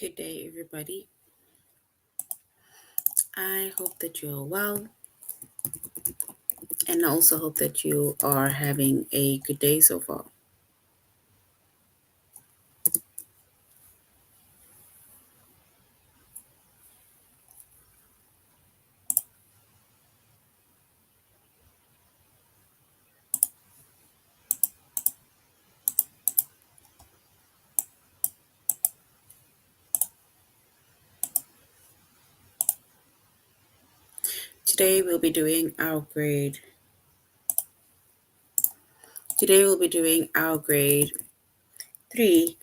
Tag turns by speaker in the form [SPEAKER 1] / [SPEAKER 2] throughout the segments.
[SPEAKER 1] Good day, everybody. I hope that you are well, and I also hope that you are having a good day so far. Today we'll be doing our grade. Today we'll be doing our grade 3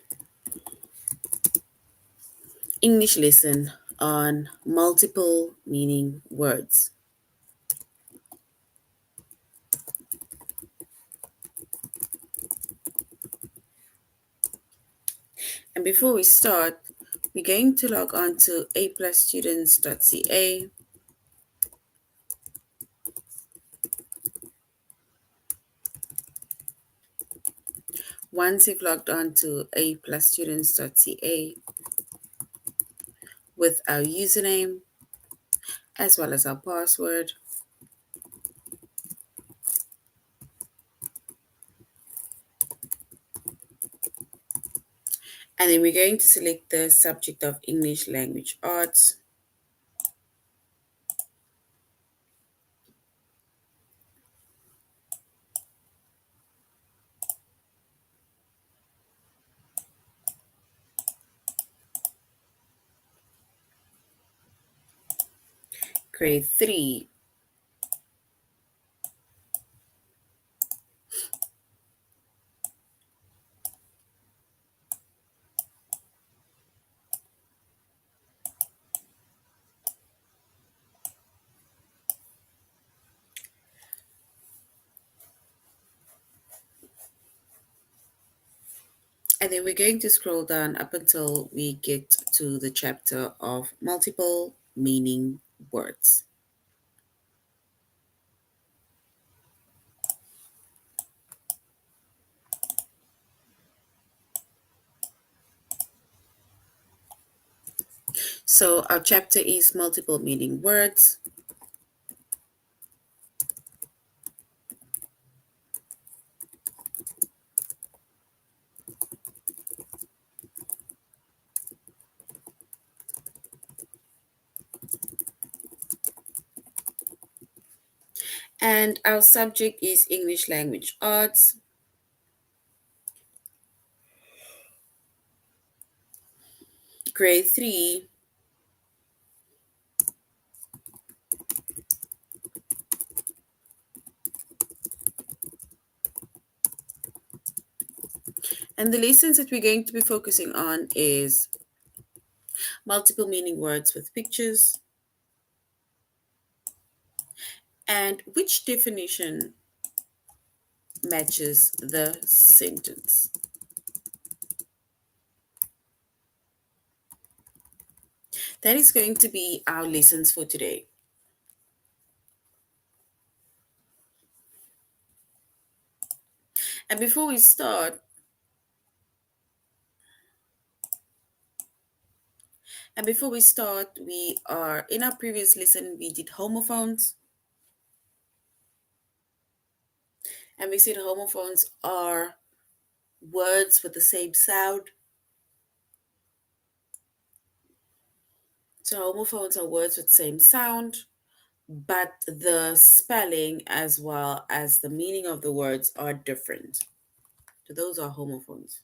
[SPEAKER 1] English lesson on multiple meaning words. And before we start, we're going to log on to aplusstudents.ca. Once you've logged on to aplusstudents.ca with our username as well as our password, and then we're going to select the subject of English Language Arts. Grade 3. And then we're going to scroll down up until we get to the chapter of multiple meaning words. So our chapter is multiple meaning words. And our subject is English Language Arts. Grade 3. And the lessons that we're going to be focusing on is multiple meaning words with pictures and which definition matches the sentence. That is going to be our lessons for today. And before we start, we are in our previous lesson, we did homophones. And we said homophones are words with the same sound. So homophones are words with the same sound, but the spelling as well as the meaning of the words are different. So those are homophones.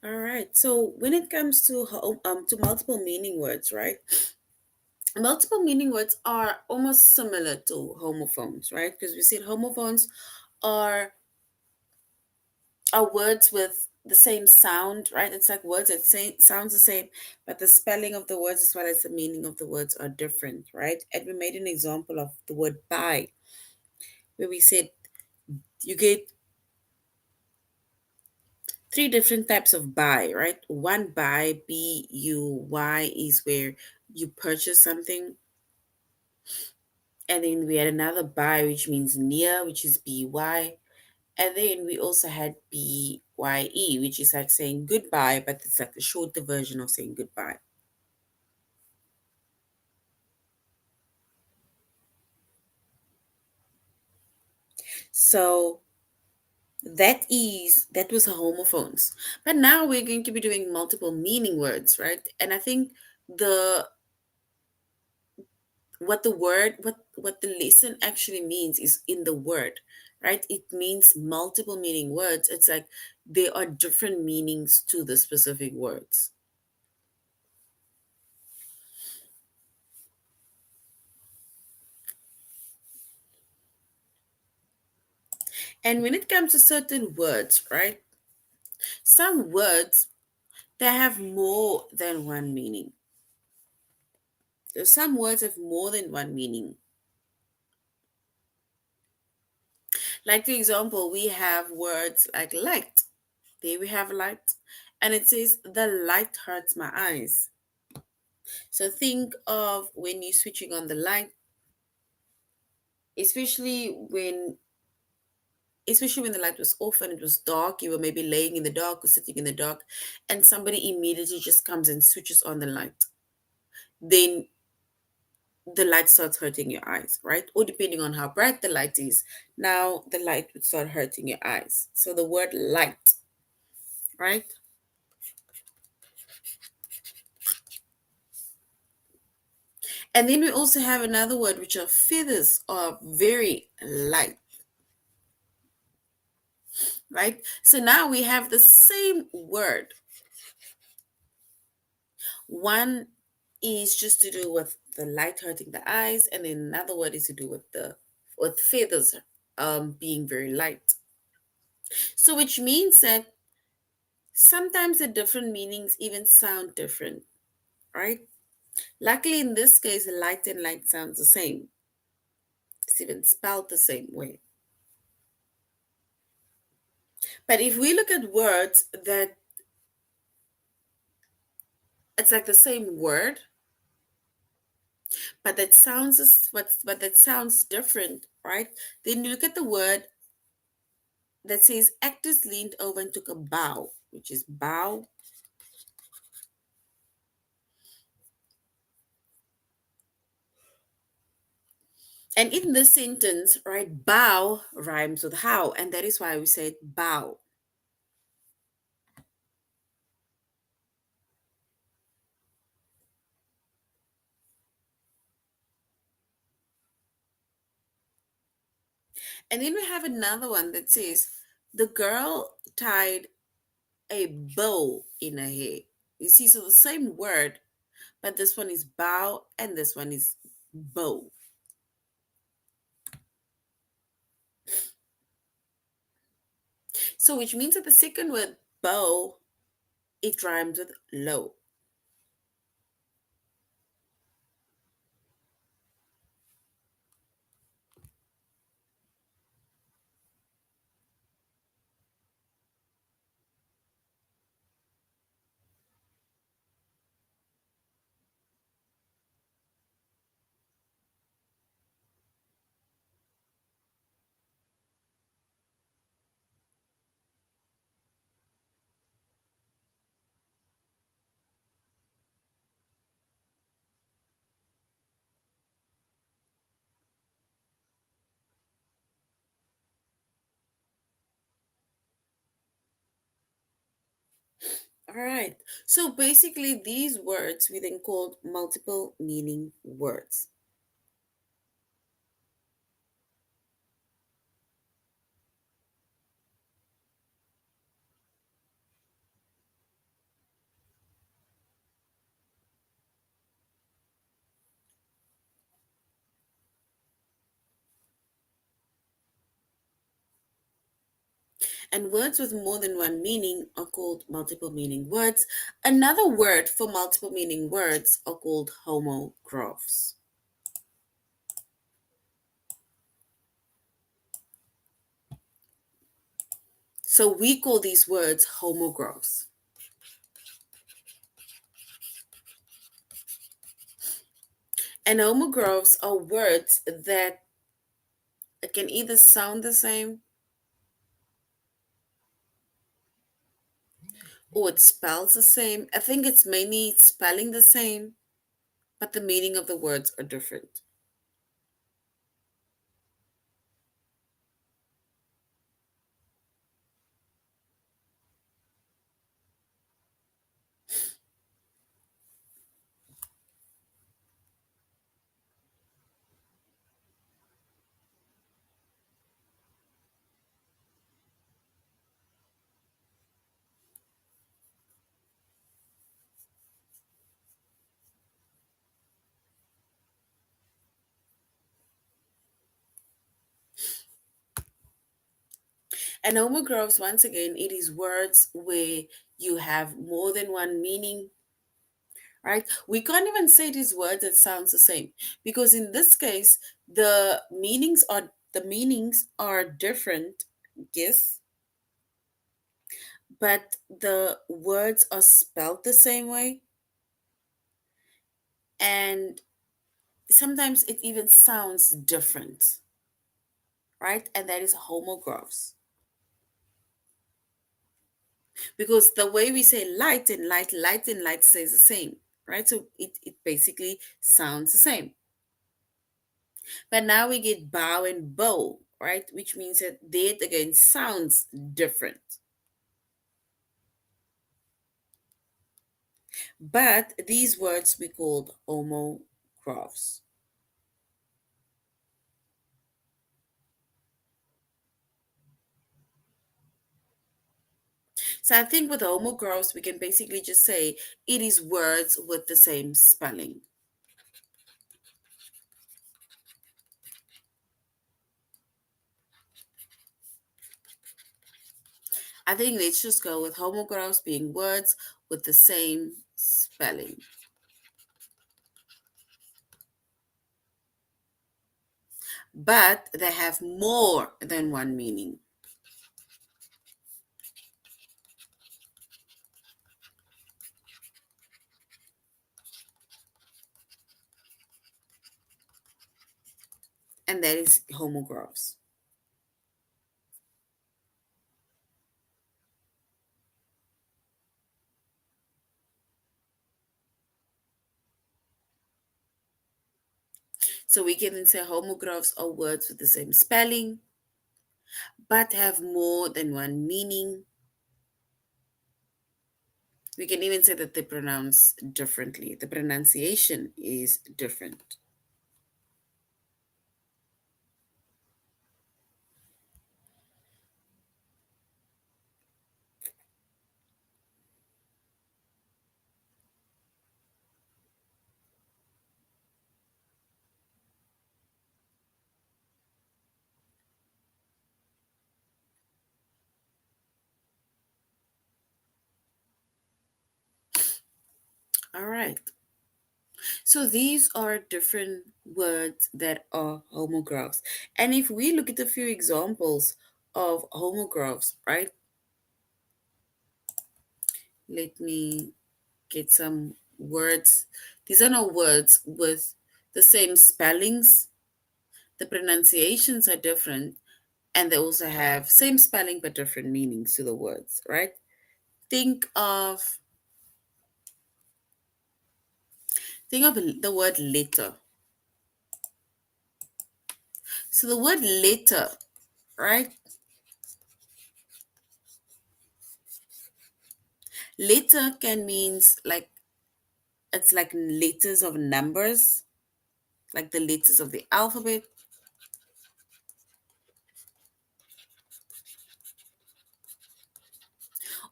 [SPEAKER 1] All right. So when it comes to to multiple meaning words, right? Multiple meaning words are almost similar to homophones, right? Because we said homophones are are words with the same sound, right? It's like words that sounds the same, but the spelling of the words as well as the meaning of the words are different, right? And we made an example of the word buy, where we said you get three different types of buy, right? One buy, B-U-Y, is where you purchase something. And then we had another buy, which means near, which is B-Y. And then we also had BYE, which is like saying goodbye, but it's like the shorter version of saying goodbye. So that was homophones. But now we're going to be doing multiple meaning words, right? And I think the what the lesson actually means is in the word, right? It means multiple meaning words. It's like there are different meanings to the specific words. And when it comes to certain words, right? Some words they have more than one meaning. So some words have more than one meaning. Like for example, we have words like light. There we have light. And it says the light hurts my eyes. So think of when you're switching on the light, especially when especially when the light was off and it was dark, you were maybe laying in the dark or sitting in the dark, and somebody immediately just comes and switches on the light. Then the light starts hurting your eyes, right? Or depending on how bright the light is, now the light would start hurting your eyes. So the word light, right? And then we also have another word which are feathers are very light, right? So now we have the same word. One is just to do with the light hurting the eyes, and then another word is to do with the with feathers being very light. So which means that sometimes the different meanings even sound different, right? Luckily, in this case, light and light sounds the same. It's even spelled the same way. But if we look at words that it's like the same word, but that but that sounds different, right? Then you look at the word that says actors leaned over and took a bow, which is bow. And in this sentence, right, bow rhymes with how, and that is why we said bow. And then we have another one that says the girl tied a bow in her hair. You see, so the same word, but this one is bow and this one is bow. So which means that the second word bow, it rhymes with low. All right. So basically, these words we then called multiple meaning words. And words with more than one meaning are called multiple meaning words. Another word for multiple meaning words are called homographs. So we call these words homographs. And homographs are words that can either sound the same or it spells the same. I think it's mainly spelling the same, but the meaning of the words are different. And homographs, once again, it is words where you have more than one meaning, right? We can't even say these words that sounds the same because in this case, the meanings are different, yes, but the words are spelled the same way, and sometimes it even sounds different, right? And that is homographs. Because the way we say light and light says the same, right? So it basically sounds the same. But now we get bow and bow, right? Which means that that again sounds different. But these words we called homographs. So I think with homographs we can basically just say it is words with the same spelling. I think let's just go with homographs being words with the same spelling. But they have more than one meaning. And that is homographs. So we can then say homographs are words with the same spelling, but have more than one meaning. We can even say that they pronounce differently. The pronunciation is different. All right. So these are different words that are homographs. And if we look at a few examples of homographs, right? Let me get some words. These are not words with the same spellings. The pronunciations are different, and they also have same spelling but different meanings to the words, right? Think of think of the word letter. So the word letter, right? Letter can means like it's like letters of numbers, like the letters of the alphabet.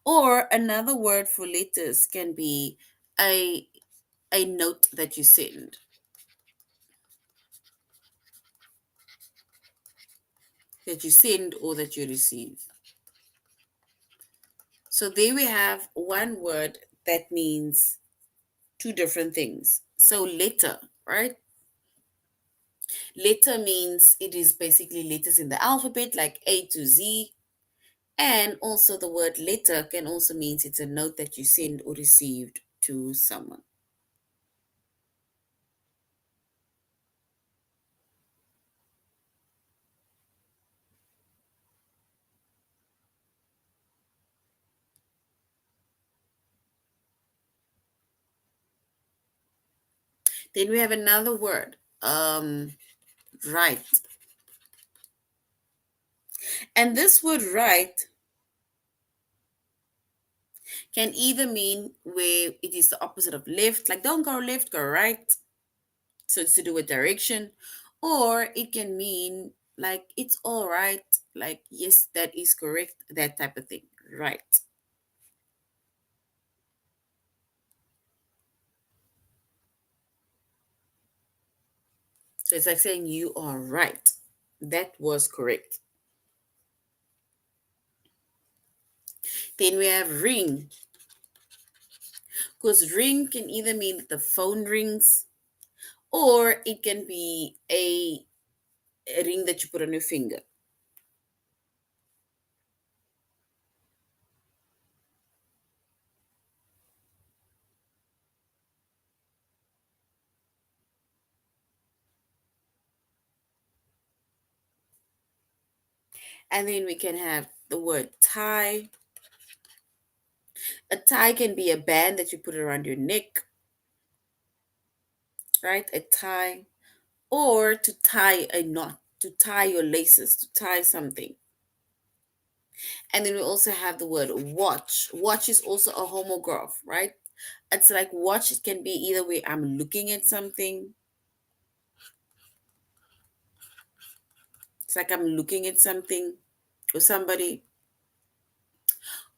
[SPEAKER 1] Or another word for letters can be a a note that you send, or that you receive. So there we have one word that means two different things. So letter, right? Letter means it is basically letters in the alphabet like A to Z. And also the word letter can also mean it's a note that you send or received to someone. Then we have another word, right. And this word right can either mean where it is the opposite of left, like don't go left, go right. So it's to do with direction. Or it can mean like it's all right, like yes, that is correct, that type of thing. Right. So it's like saying you are right. That was correct. Then we have ring. Because ring can either mean that the phone rings or it can be a ring that you put on your finger. And then we can have the word tie. A tie can be a band that you put around your neck, right? A tie. Or to tie a knot, to tie your laces, to tie something. And then we also have the word watch. Watch is also a homograph, right? It's like watch, it can be either way. I'm looking at something. It's like I'm looking at something or somebody.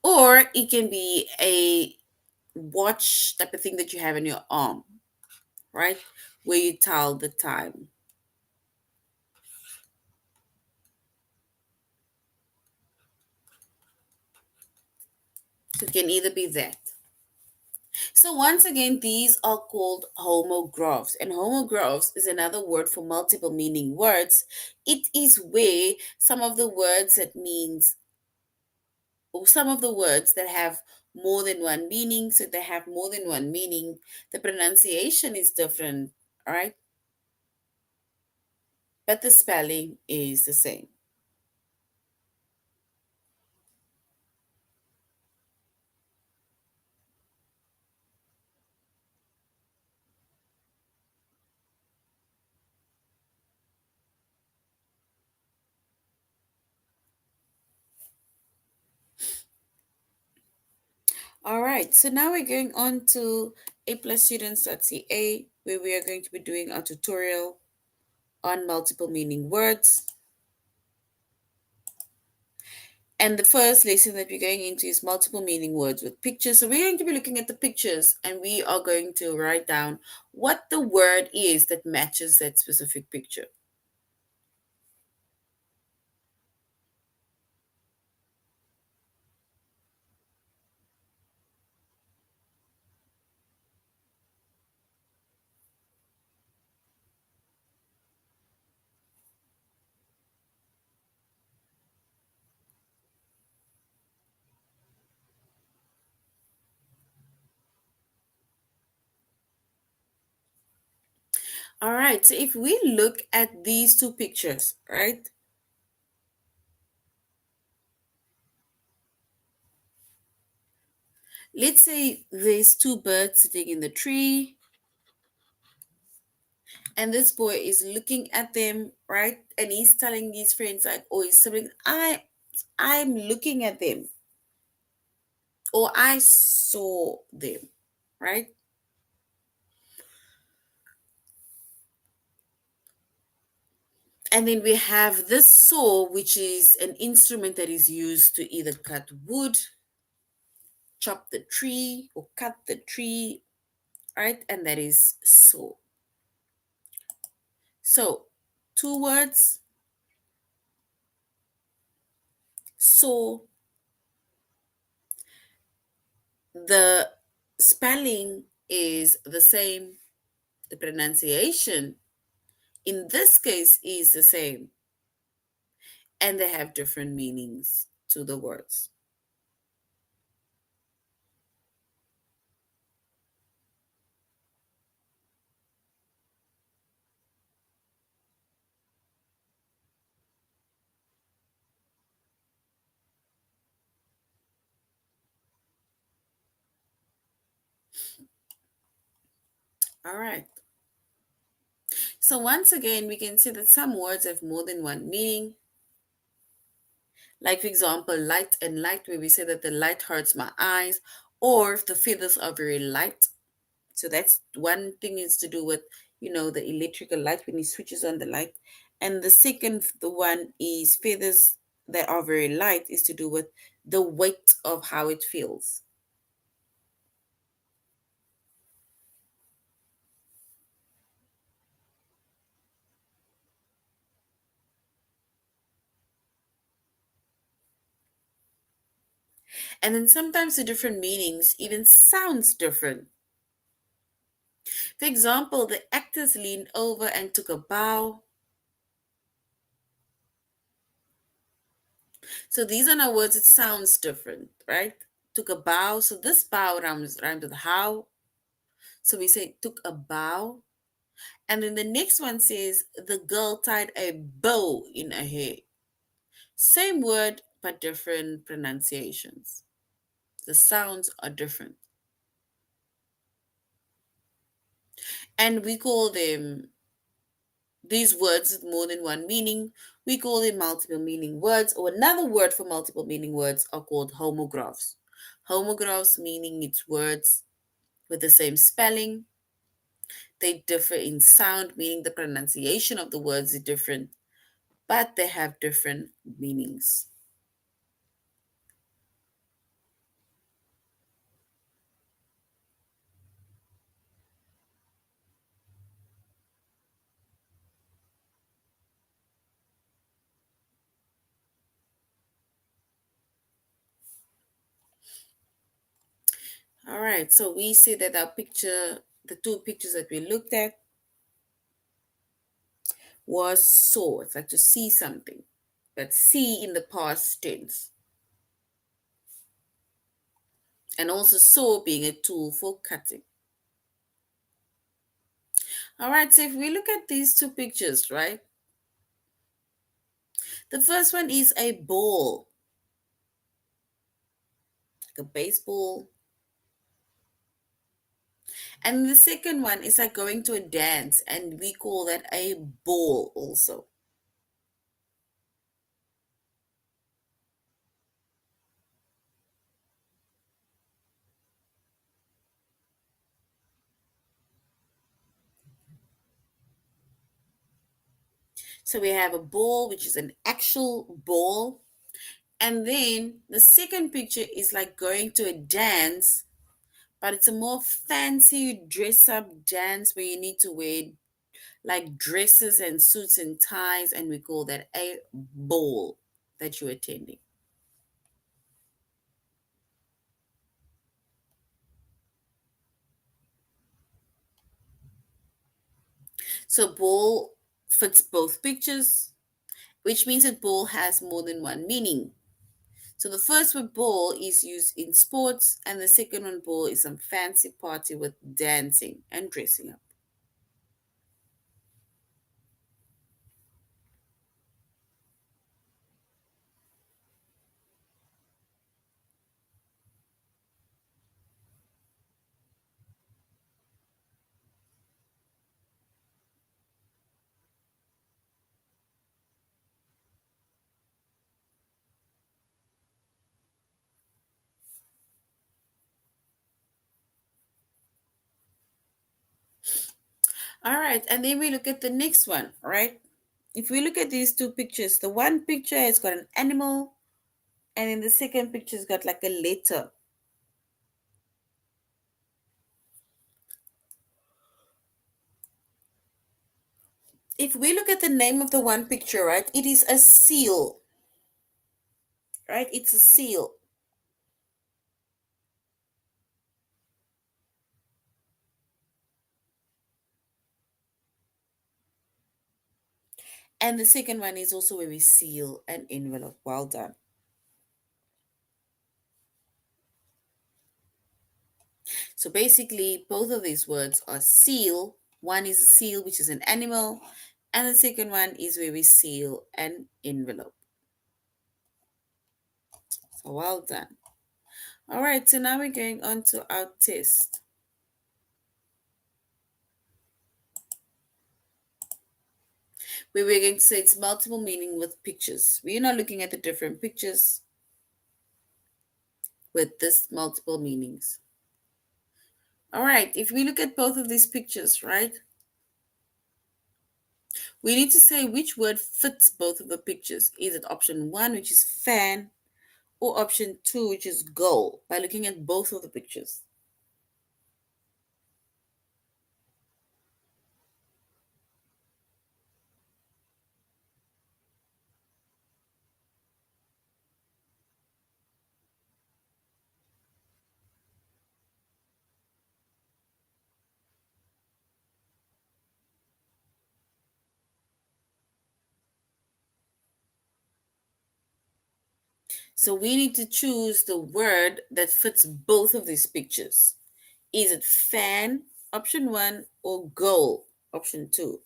[SPEAKER 1] Or it can be a watch type of thing that you have in your arm, right? Where you tell the time. So it can either be that. So once again, these are called homographs. And homographs is another word for multiple meaning words. It is where some of the words that means or some of the words that have more than one meaning, so they have more than one meaning, the pronunciation is different, all right? But the spelling is the same. All right, so now we're going on to aplusstudents.ca, where we are going to be doing our tutorial on multiple meaning words. And the first lesson that we're going into is multiple meaning words with pictures. So we're going to be looking at the pictures and we are going to write down what the word is that matches that specific picture. All right, so if we look at these two pictures, right? Let's say there's two birds sitting in the tree and this boy is looking at them, right? And he's telling his friends like, oh, he's something, I'm looking at them or I saw them, right? And then we have this saw, which is an instrument that is used to either cut wood, chop the tree, or cut the tree, right? And that is saw. So, two words, saw The spelling is the same, the pronunciation in this case is the same, and they have different meanings to the words. All right. So once again, we can see that some words have more than one meaning. Like, for example, light and light, where we say that the light hurts my eyes, or if the feathers are very light. So that's one thing is to do with, the electrical light when it switches on the light. And the second, the one is feathers that are very light is to do with the weight of how it feels. And then sometimes the different meanings even sounds different. For example, the actors leaned over and took a bow. So these are now words, it sounds different, right? Took a bow. So this bow rhymes with how. So we say took a bow. And then the next one says the girl tied a bow in her hair. Same word, but different pronunciations. The sounds are different. And we call them these words with more than one meaning. We call them multiple meaning words, or another word for multiple meaning words are called homographs. Homographs meaning it's words with the same spelling. They differ in sound, meaning the pronunciation of the words is different, but they have different meanings. All right, so we see that the two pictures that we looked at was saw. It's like to see something, but see in the past tense. And also saw being a tool for cutting. All right, so if we look at these two pictures, right? The first one is a ball, like a baseball. And the second one is like going to a dance, and we call that a ball also. So we have a ball, which is an actual ball. And then the second picture is like going to a dance, but it's a more fancy dress up dance where you need to wear like dresses and suits and ties, and we call that a ball that you're attending. So ball fits both pictures, which means that ball has more than one meaning. So the first word ball is used in sports, and the second one ball is some fancy party with dancing and dressing up. All right, and then we look at the next one, right? If we look at these two pictures, the one picture has got an animal, and in the second picture has got like a letter. If we look at the name of the one picture, right, it is a seal, right? It's a seal. And the second one is also where we seal an envelope. Well done. So basically, both of these words are seal. One is a seal, which is an animal, and the second one is where we seal an envelope. So well done. All right, so now we're going on to our test. Where we're going to say it's multiple meaning with pictures. We're not looking at the different pictures with this multiple meanings. All right, if we look at both of these pictures, right, we need to say which word fits both of the pictures. Is it option one, which is fan, or option two, which is goal, by looking at both of the pictures. So we need to choose the word that fits both of these pictures. Is it fan, option one, or goal, option two?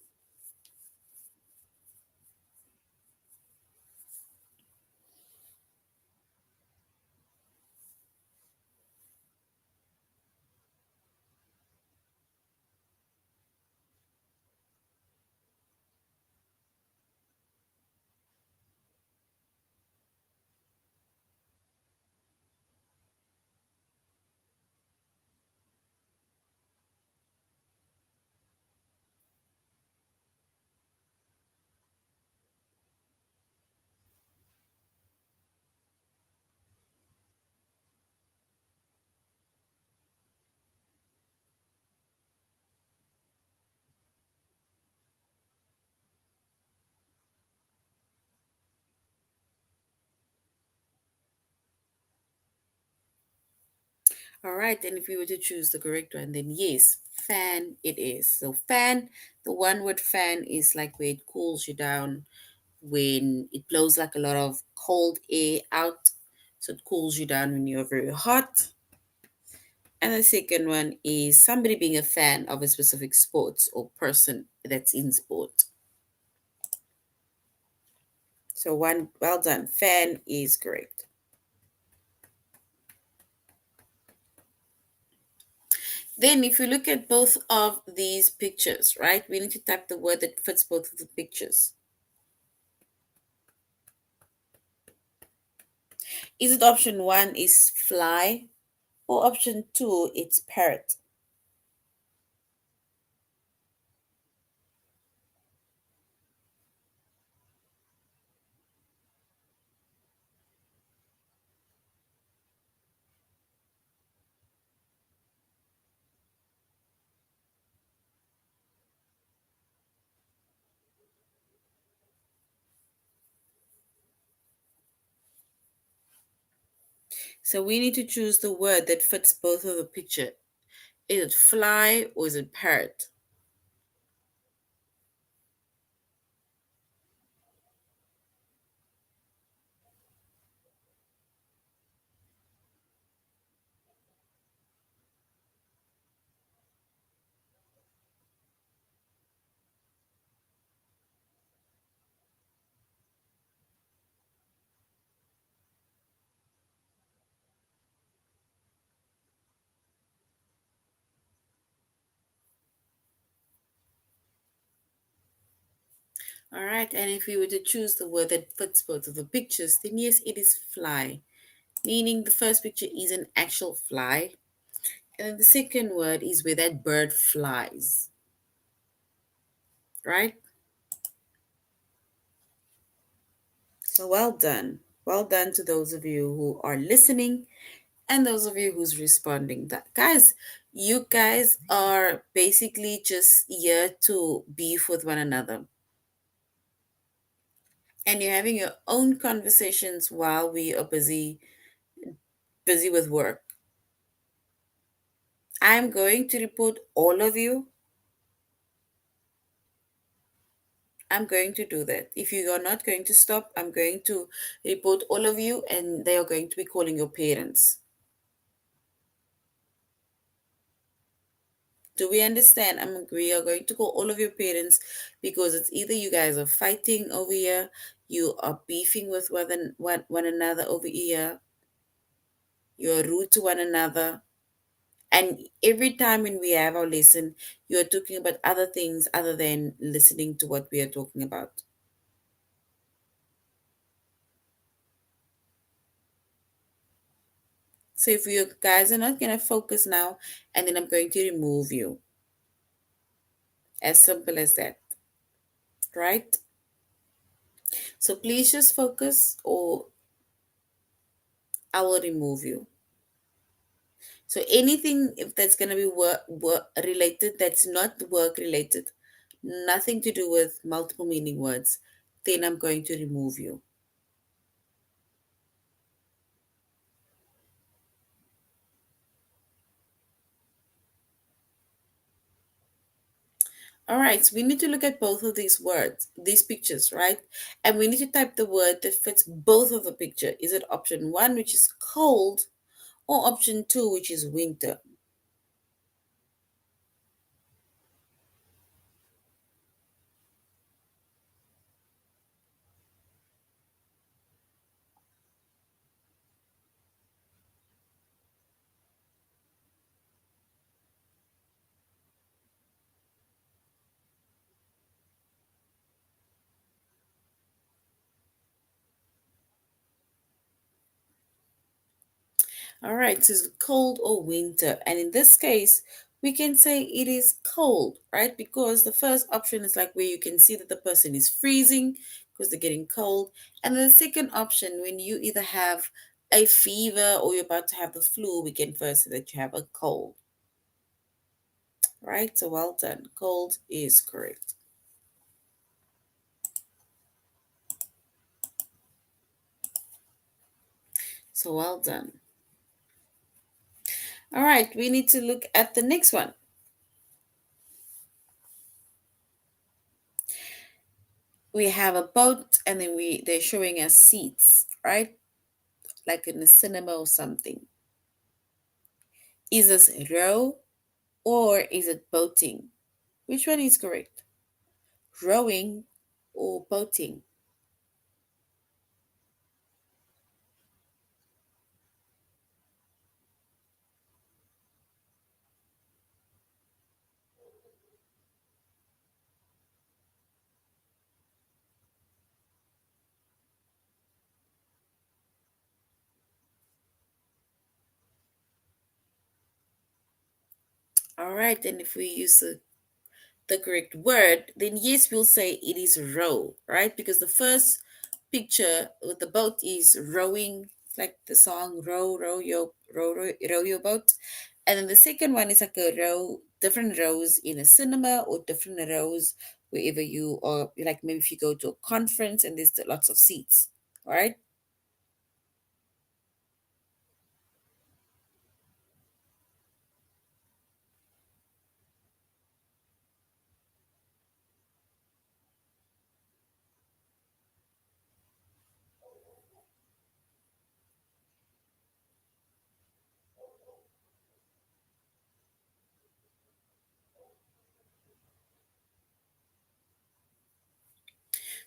[SPEAKER 1] All right, then if we were to choose the correct one, then yes, fan it is. So fan, the one word fan is like where it cools you down when it blows like a lot of cold air out. So it cools you down when you're very hot. And the second one is somebody being a fan of a specific sports or person that's in sport. So one, well done. Fan is correct. Then if you look at both of these pictures, right, we need to type the word that fits both of the pictures. Is it option one is fly or option two it's parrot? So we need to choose the word that fits both of the picture. Is it fly or is it parrot? All right, and if we were to choose the word that fits both of the pictures, then yes, it is fly, meaning the first picture is an actual fly, and then the second word is where that bird flies, right? So well done. Well done to those of you who are listening and those of you who's responding. That guys, you guys are basically just here to beef with one another. And you're having your own conversations while we are busy with work. I'm going to report all of you. I'm going to do that. If you are not going to stop, I'm going to report all of you and they are going to be calling your parents. Do we understand? We are going to call all of your parents because it's either you guys are fighting over here, you are beefing with one another over here, you are rude to one another. And every time when we have our lesson, you are talking about other things other than listening to what we are talking about. So if you guys are not going to focus now, and then I'm going to remove you. As simple as that, right? So please just focus or I will remove you. So anything if that's going to be work related, that's not work related, nothing to do with multiple meaning words, then I'm going to remove you. All right, so we need to look at both of these words, these pictures, right? And we need to type the word that fits both of the picture. Is it option one, which is cold, or option two, which is winter? All right, so it's cold or winter. And in this case, we can say it is cold, right? Because the first option is like where you can see that the person is freezing because they're getting cold. And then the second option, when you either have a fever or you're about to have the flu, we can first say that you have a cold, right? So well done. Cold is correct. So well done. All right, we need to look at the next one. We have a boat and then they're showing us seats, right? Like in a cinema or something. Is this row or is it boating? Which one is correct? Rowing or boating? All right, then if we use the correct word, then yes, we'll say it is row, right? Because the first picture with the boat is rowing, like the song row your boat. And then the second one is like a row, different rows in a cinema or different rows wherever you are, like maybe if you go to a conference and there's lots of seats, all right?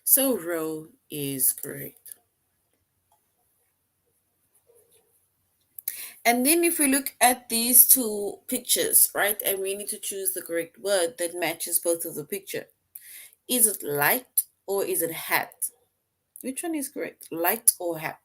[SPEAKER 1] So row is correct. And then if we look at these two pictures, right, and we need to choose the correct word that matches both of the picture. Is it light or is it hat? Which one is correct? Light or hat?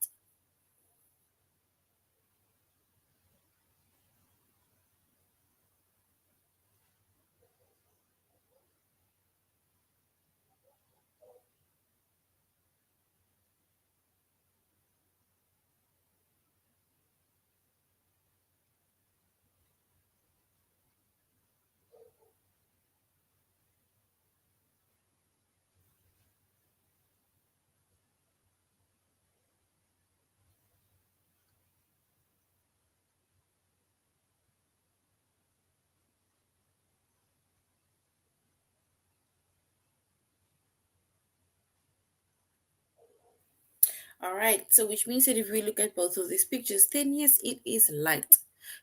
[SPEAKER 1] All right, so which means that if we look at both of these pictures, then yes, it is light.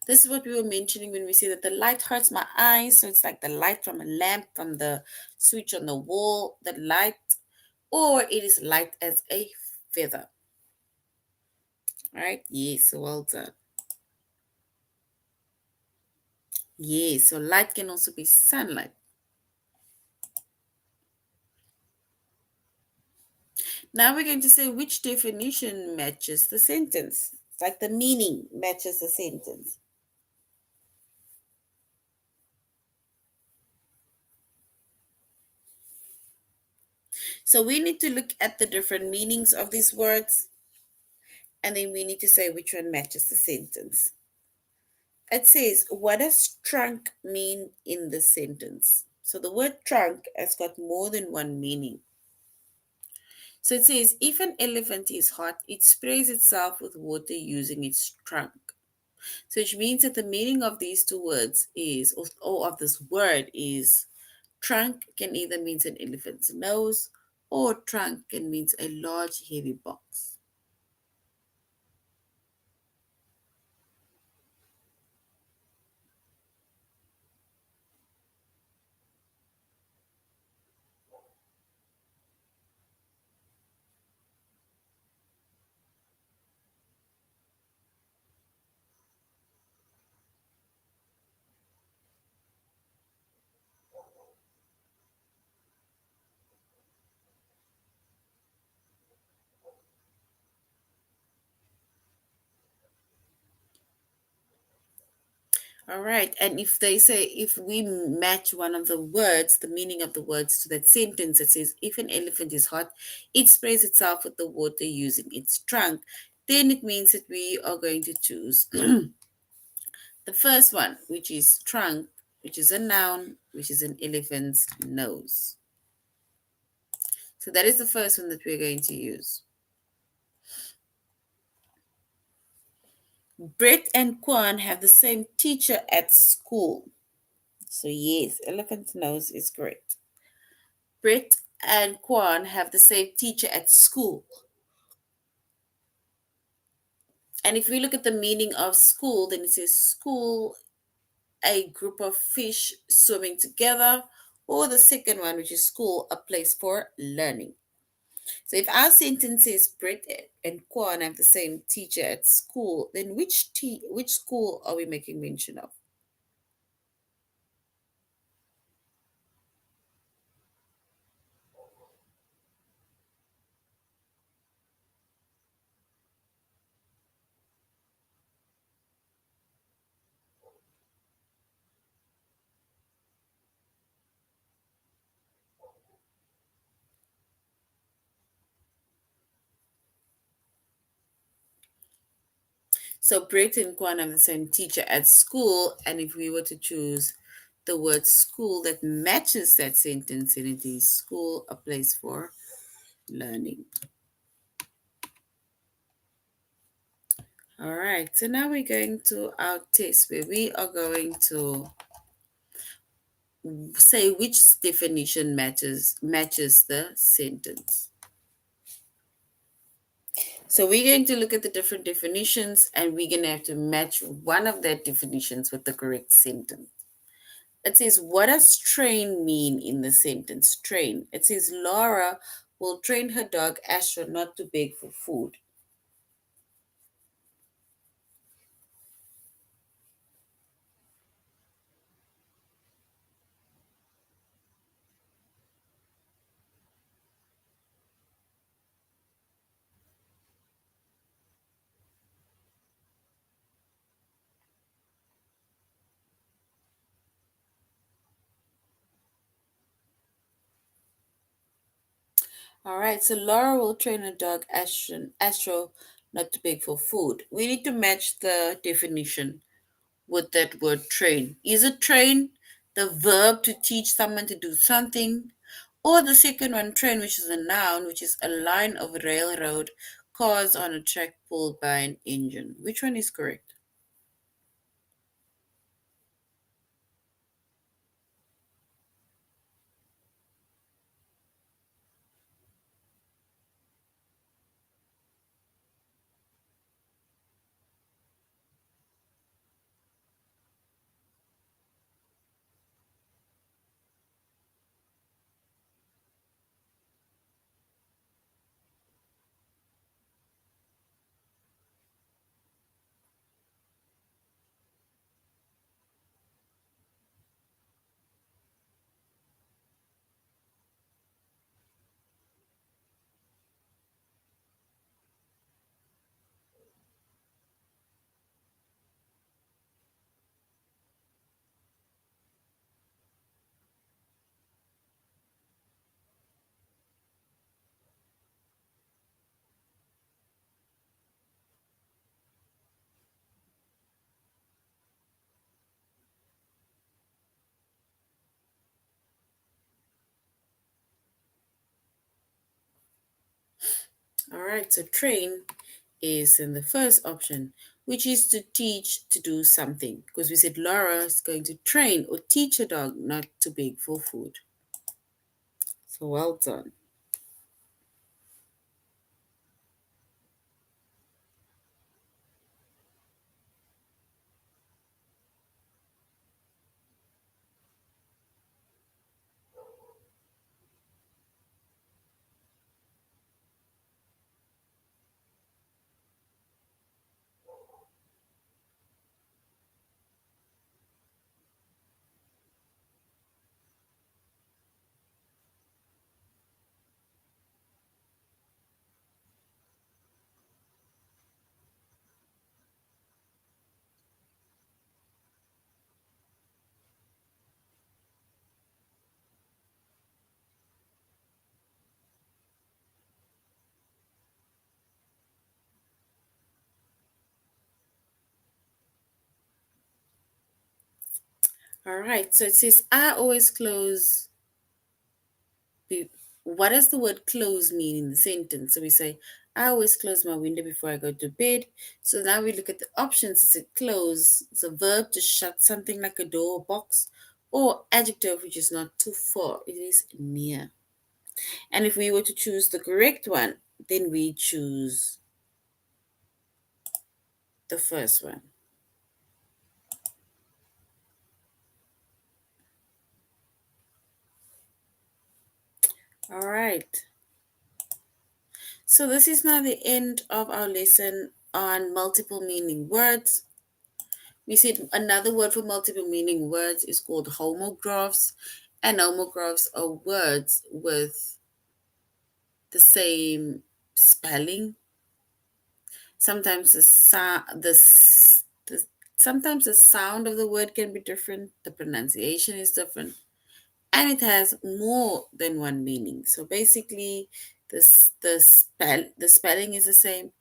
[SPEAKER 1] This is what we were mentioning when we say that the light hurts my eyes. So it's like the light from a lamp, from the switch on the wall, the light, or it is light as a feather. All right, yes, so well done. Yes, so light can also be sunlight. Now we're going to say which definition matches the sentence. It's like the meaning matches the sentence. So we need to look at the different meanings of these words, and then we need to say which one matches the sentence. It says, what does trunk mean in the sentence? So the word trunk has got more than one meaning. So it says, if an elephant is hot, it sprays itself with water using its trunk. So which means that the meaning of these two words is, or of this word is, trunk can either mean an elephant's nose, or trunk can mean a large heavy box. All right. And if they say, if we match one of the words, the meaning of the words to that sentence that says, if an elephant is hot, it sprays itself with the water using its trunk, then it means that we are going to choose the first one, which is trunk, which is a noun, which is an elephant's nose. So that is the first one that we're going to use. Brett and Kwan have the same teacher at school. So yes, elephant's nose is correct. Brett and Kwan have the same teacher at school. And if we look at the meaning of school, then it says school, a group of fish swimming together, or the second one, which is school, a place for learning. So if our sentence says Brett and Kwan have the same teacher at school, then which school are we making mention of? So Brett and Kwan have the same teacher at school, and if we were to choose the word school that matches that sentence, then it is school, a place for learning. All right, so now we're going to our test where we are going to say which definition matches the sentence. So we're going to look at the different definitions and we're going to have to match one of their definitions with the correct sentence. It says, what does train mean in the sentence? Train. It says, Laura will train her dog Astro not to beg for food. All right, so Laura will train her dog Astro not to beg for food. We need to match the definition with that word train. Is it train the verb to teach someone to do something? Or the second one, train, which is a noun, which is a line of railroad, cars on a track pulled by an engine. Which one is correct? right, so train is in the first option, which is to teach to do something. Because we said Laura is going to train or teach a dog not to beg for food. So well done. All right, so it says, I always close. What does the word close mean in the sentence? So we say, I always close my window before I go to bed. So now we look at the options. Is it close? It's a verb to shut something like a door or box, or adjective, which is not too far. It is near. And if we were to choose the correct one, then we choose the first one. All right. So this is now the end of our lesson on multiple meaning words. We said another word for multiple meaning words is called homographs, and homographs are words with the same spelling. Sometimes the sometimes the sound of the word can be different, the pronunciation is different, and it has more than one meaning. So basically, the spelling is the same,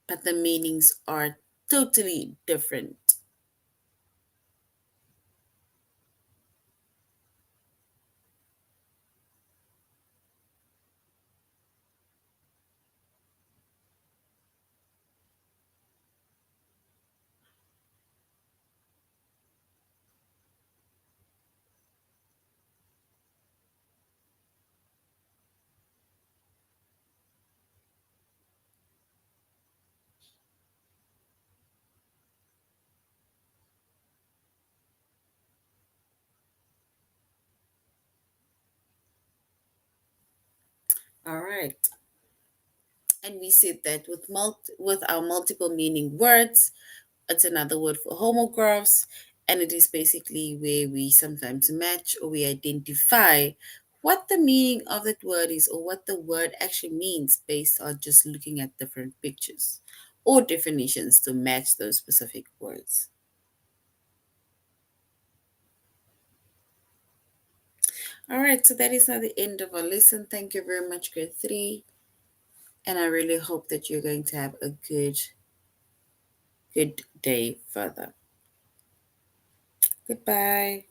[SPEAKER 1] but the meanings are totally different. All right. And we said that with our multiple meaning words, it's another word for homographs, and it is basically where we sometimes match or we identify what the meaning of that word is or what the word actually means based on just looking at different pictures or definitions to match those specific words. All right, so that is now the end of our lesson. Thank you very much, grade 3, and I really hope that you're going to have a good day further. Goodbye.